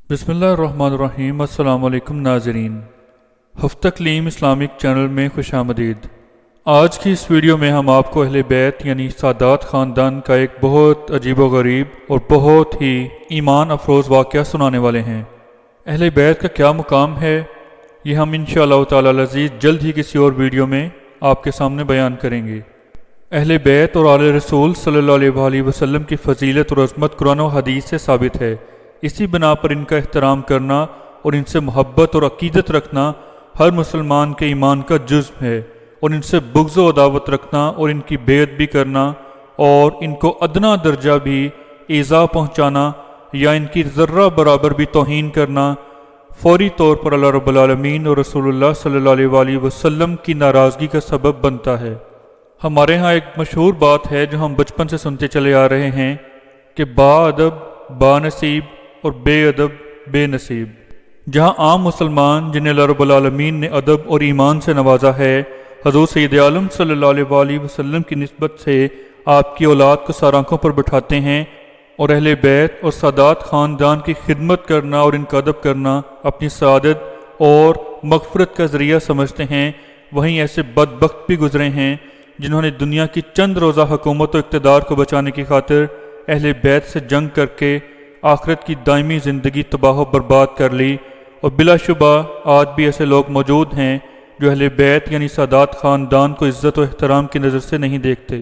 بسم اللہ الرحمن الرحیم۔ السلام علیکم ناظرین، ہفتہ کلیم اسلامک چینل میں خوش آمدید۔ آج کی اس ویڈیو میں ہم آپ کو اہل بیت یعنی سادات خاندان کا ایک بہت عجیب و غریب اور بہت ہی ایمان افروز واقعہ سنانے والے ہیں۔ اہل بیت کا کیا مقام ہے، یہ ہم انشاءاللہ تعالی العزیز جلد ہی کسی اور ویڈیو میں آپ کے سامنے بیان کریں گے۔ اہل بیت اور آل رسول صلی اللہ علیہ وسلم کی فضیلت اور عظمت قرآن و حدیث سے ثابت ہے۔ اسی بنا پر ان کا احترام کرنا اور ان سے محبت اور عقیدت رکھنا ہر مسلمان کے ایمان کا جزو ہے، اور ان سے بغض و عداوت رکھنا اور ان کی بیعت بھی کرنا اور ان کو ادنا درجہ بھی ایذا پہنچانا یا ان کی ذرہ برابر بھی توہین کرنا فوری طور پر اللہ رب العالمین اور رسول اللہ صلی اللہ علیہ وسلم کی ناراضگی کا سبب بنتا ہے۔ ہمارے ہاں ایک مشہور بات ہے جو ہم بچپن سے سنتے چلے آ رہے ہیں کہ با ادب با نصیب اور بے ادب بے نصیب۔ جہاں عام مسلمان جنہیں اللہ رب العالمین نے ادب اور ایمان سے نوازا ہے، حضور سید عالم صلی اللہ علیہ وسلم کی نسبت سے آپ کی اولاد کو سر آنکھوں پر بٹھاتے ہیں اور اہل بیت اور سادات خاندان کی خدمت کرنا اور ان کا ادب کرنا اپنی سعادت اور مغفرت کا ذریعہ سمجھتے ہیں، وہیں ایسے بدبخت بھی گزرے ہیں جنہوں نے دنیا کی چند روزہ حکومت و اقتدار کو بچانے کی خاطر اہل بیت سے جنگ کر کے آخرت کی دائمی زندگی تباہ و برباد کر لی، اور بلا شبہ آج بھی ایسے لوگ موجود ہیں جو اہل بیت یعنی سادات خاندان کو عزت و احترام کی نظر سے نہیں دیکھتے۔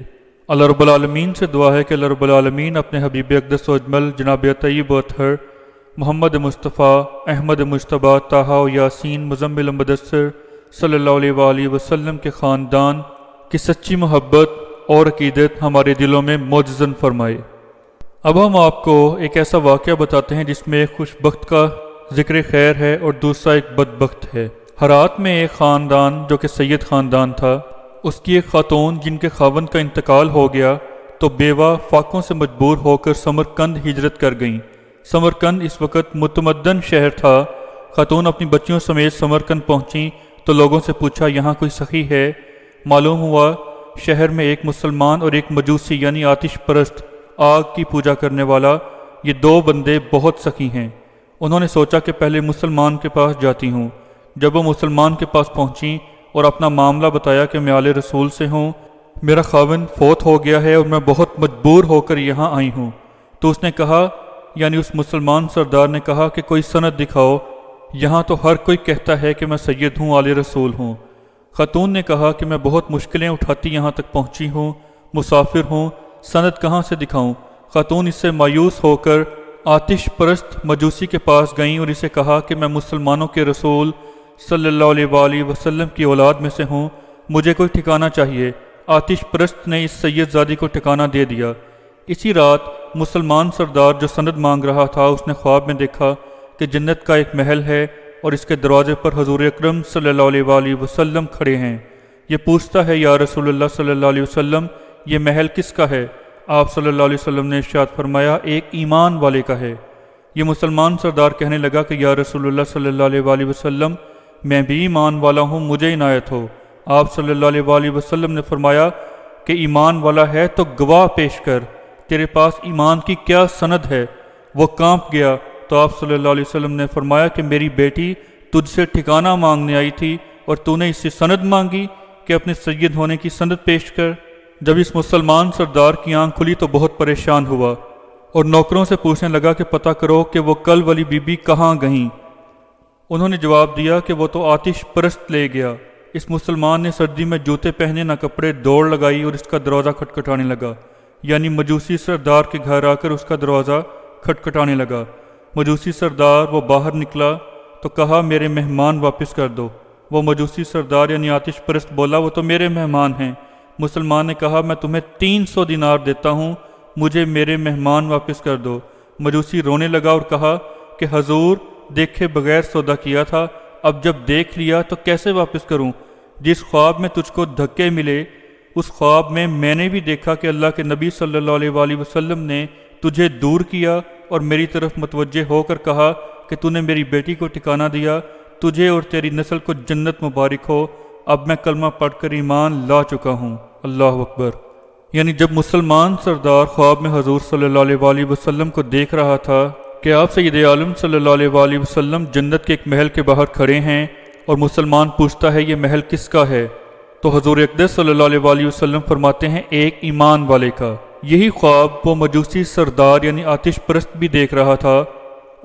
اللہ رب العالمین سے دعا ہے کہ اللہ رب العالمین اپنے حبیب اقدس و اجمل جناب طیب و اطہر محمد مصطفیٰ احمد مجتبیٰ طٰہٰ و یاسین مزمل مدثر صلی اللہ علیہ وسلم کے خاندان کی سچی محبت اور عقیدت ہمارے دلوں میں معجزن فرمائے۔ اب ہم آپ کو ایک ایسا واقعہ بتاتے ہیں جس میں ایک خوش بخت کا ذکر خیر ہے اور دوسرا ایک بدبخت ہے۔ ہرات میں ایک خاندان جو کہ سید خاندان تھا، اس کی ایک خاتون جن کے خاوند کا انتقال ہو گیا تو بیوہ فاقوں سے مجبور ہو کر سمرقند ہجرت کر گئیں۔ سمرقند اس وقت متمدن شہر تھا۔ خاتون اپنی بچیوں سمیت سمرقند پہنچیں تو لوگوں سے پوچھا یہاں کوئی سخی ہے۔ معلوم ہوا شہر میں ایک مسلمان اور ایک مجوسی یعنی آتش پرست آگ کی پوجا کرنے والا، یہ دو بندے بہت سخی ہیں۔ انہوں نے سوچا کہ پہلے مسلمان کے پاس جاتی ہوں۔ جب وہ مسلمان کے پاس پہنچیں اور اپنا معاملہ بتایا کہ میں آل رسول سے ہوں، میرا خاوند فوت ہو گیا ہے اور میں بہت مجبور ہو کر یہاں آئی ہوں، تو اس نے کہا یعنی اس مسلمان سردار نے کہا کہ کوئی سند دکھاؤ، یہاں تو ہر کوئی کہتا ہے کہ میں سید ہوں، آل رسول ہوں۔ خاتون نے کہا کہ میں بہت مشکلیں اٹھاتی یہاں تک پہنچی ہوں، مسافر ہوں، سند کہاں سے دکھاؤں؟ خاتون اس سے مایوس ہو کر آتش پرست مجوسی کے پاس گئیں اور اسے کہا کہ میں مسلمانوں کے رسول صلی اللہ علیہ وسلم کی اولاد میں سے ہوں، مجھے کوئی ٹھکانہ چاہیے۔ آتش پرست نے اس سید زادی کو ٹھکانہ دے دیا۔ اسی رات مسلمان سردار جو سند مانگ رہا تھا، اس نے خواب میں دیکھا کہ جنت کا ایک محل ہے اور اس کے دروازے پر حضور اکرم صلی اللہ علیہ وسلم کھڑے ہیں۔ یہ پوچھتا ہے یا رسول اللہ صلی اللہ علیہ وسلم، یہ محل کس کا ہے؟ آپ صلی اللہ علیہ وسلم نے ارشاد فرمایا ایک ایمان والے کا ہے۔ یہ مسلمان سردار کہنے لگا کہ یا رسول اللہ صلی اللہ علیہ وسلم، میں بھی ایمان والا ہوں، مجھے عنایت ہو۔ آپ صلی اللہ علیہ وسلم نے فرمایا کہ ایمان والا ہے تو گواہ پیش کر، تیرے پاس ایمان کی کیا سند ہے؟ وہ کانپ گیا تو آپ صلی اللہ علیہ وسلم نے فرمایا کہ میری بیٹی تجھ سے ٹھکانہ مانگنے آئی تھی اور تو نے اس سے سند مانگی کہ اپنے سید ہونے کی سند پیش کر۔ جب اس مسلمان سردار کی آنکھ کھلی تو بہت پریشان ہوا اور نوکروں سے پوچھنے لگا کہ پتہ کرو کہ وہ کل والی بی بی کہاں گئیں۔ انہوں نے جواب دیا کہ وہ تو آتش پرست لے گیا۔ اس مسلمان نے سردی میں جوتے پہنے نہ کپڑے دوڑ لگائی اور اس کا دروازہ کھٹکھٹانے لگا، یعنی مجوسی سردار کے گھر آ کر اس کا دروازہ کھٹکھٹانے لگا۔ مجوسی سردار وہ باہر نکلا تو کہا میرے مہمان واپس کر دو۔ وہ مجوسی سردار یعنی آتش پرست بولا وہ تو میرے مہمان ہیں۔ مسلمان نے کہا میں تمہیں 300 دینار دیتا ہوں، مجھے میرے مہمان واپس کر دو۔ مجوسی رونے لگا اور کہا کہ حضور دیکھے بغیر سودا کیا تھا، اب جب دیکھ لیا تو کیسے واپس کروں؟ جس خواب میں تجھ کو دھکے ملے اس خواب میں میں نے بھی دیکھا کہ اللہ کے نبی صلی اللہ علیہ وسلم نے تجھے دور کیا اور میری طرف متوجہ ہو کر کہا کہ تو نے میری بیٹی کو ٹھکانہ دیا، تجھے اور تیری نسل کو جنت مبارک ہو، اب میں کلمہ پڑھ کر ایمان لا چکا ہوں۔ اللہ اکبر۔ یعنی جب مسلمان سردار خواب میں حضور صلی اللہ علیہ وسلم کو دیکھ رہا تھا کہ آپ سید عالم صلی اللہ علیہ وآلہ وسلم جنت کے ایک محل کے باہر کھڑے ہیں اور مسلمان پوچھتا ہے یہ محل کس کا ہے؟ تو حضور اقدس صلی اللہ علیہ وآلہ وسلم فرماتے ہیں ایک ایمان والے کا۔ یہی خواب وہ مجوسی سردار یعنی آتش پرست بھی دیکھ رہا تھا،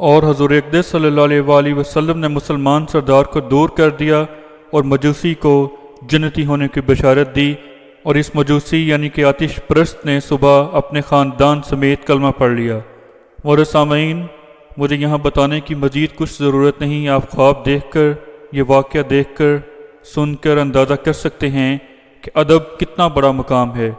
اور حضور اقدس صلی اللہ علیہ وآلہ وسلم نے مسلمان سردار کو دور کر دیا اور مجوسی کو جنتی ہونے کی بشارت دی، اور اس مجوسی یعنی کہ آتش پرست نے صبح اپنے خاندان سمیت کلمہ پڑھ لیا۔ معزز سامعین، مجھے یہاں بتانے کی مزید کچھ ضرورت نہیں، آپ خواب دیکھ کر، یہ واقعہ دیکھ کر، سن کر اندازہ کر سکتے ہیں کہ ادب کتنا بڑا مقام ہے،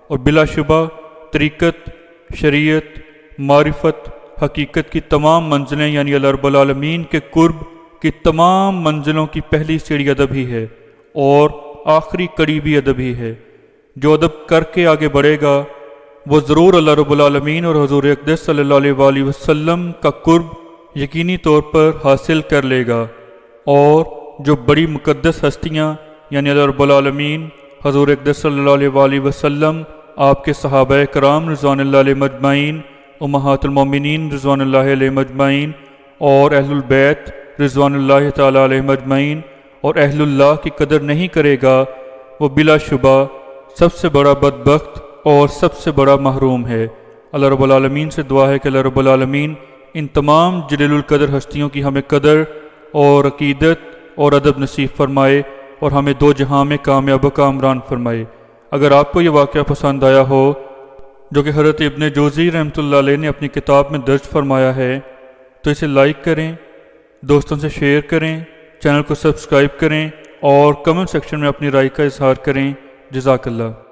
اور بلا شبہ طریقت، شریعت، معرفت، حقیقت کی تمام منزلیں یعنی اللہ رب العالمین کے قرب کی تمام منزلوں کی پہلی سیڑھی ادب ہی ہے، اور آخری کڑی بھی ادب ہی ہے۔ جو ادب کر کے آگے بڑھے گا وہ ضرور اللہ رب العالمین اور حضور اقدس صلی اللہ علیہ وآلہ وسلم کا قرب یقینی طور پر حاصل کر لے گا، اور جو بڑی مقدس ہستیاں یعنی اللہ رب العالمین، حضور اقدس صلی اللہ علیہ وآلہ وسلم، آپ کے صحابہ کرام رضوان اللہ علیہ مجمعین، امہات المومنین رضوان اللہ علیہ مجمعین، اور اہل البیت رضوان اللہ تعالی علیہ مجمعین، اور اہل اللہ کی قدر نہیں کرے گا، وہ بلا شبہ سب سے بڑا بدبخت اور سب سے بڑا محروم ہے۔ اللہ رب العالمین سے دعا ہے کہ اللہ رب العالمین ان تمام جلیل القدر ہستیوں کی ہمیں قدر اور عقیدت اور ادب نصیب فرمائے، اور ہمیں دو جہاں میں کامیاب و کامران فرمائے۔ اگر آپ کو یہ واقعہ پسند آیا ہو، جو کہ حضرت ابن جوزی رحمۃ اللہ علیہ نے اپنی کتاب میں درج فرمایا ہے، تو اسے لائک کریں، دوستوں سے شیئر کریں، چینل کو سبسکرائب کریں، اور کمنٹ سیکشن میں اپنی رائے کا اظہار کریں۔ جزاک اللہ۔